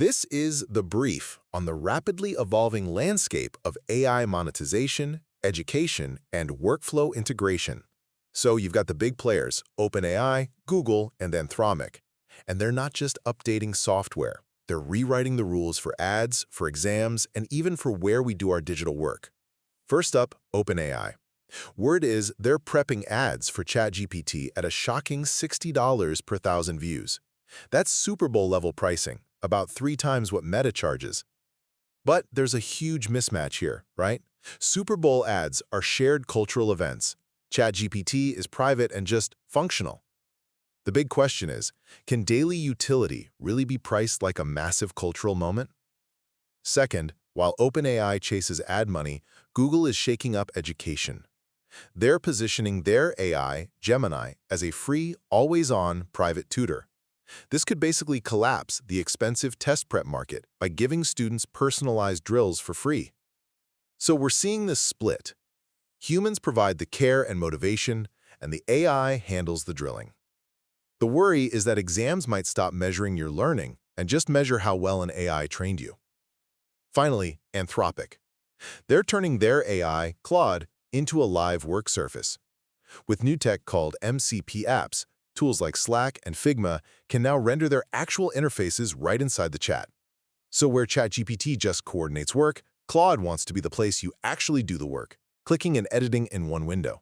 This is the brief on the rapidly evolving landscape of AI monetization, education, and workflow integration. So you've got the big players, OpenAI, Google, and Anthropic. And they're not just updating software. They're rewriting the rules for ads, for exams, and even for where we do our digital work. First up, OpenAI. Word is they're prepping ads for ChatGPT at a shocking $60 per thousand views. That's Super Bowl level pricing, about 3 times what Meta charges. But there's a huge mismatch here, right? Super Bowl ads are shared cultural events. ChatGPT is private and just functional. The big question is, can daily utility really be priced like a massive cultural moment? Second, while OpenAI chases ad money, Google is shaking up education. They're positioning their AI, Gemini, as a free, always-on private tutor. This could basically collapse the expensive test prep market by giving students personalized drills for free. So we're seeing this split. Humans provide the care and motivation, and the AI handles the drilling. The worry is that exams might stop measuring your learning and just measure how well an AI trained you. Finally, Anthropic. They're turning their AI, Claude, into a live work surface. With new tech called MCP apps, tools like Slack and Figma can now render their actual interfaces right inside the chat. So where ChatGPT just coordinates work, Claude wants to be the place you actually do the work, clicking and editing in one window.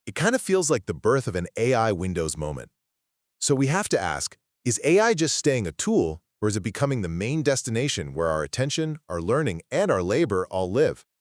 It kind of feels like the birth of an AI Windows moment. So we have to ask, is AI just staying a tool, or is it becoming the main destination where our attention, our learning, and our labor all live?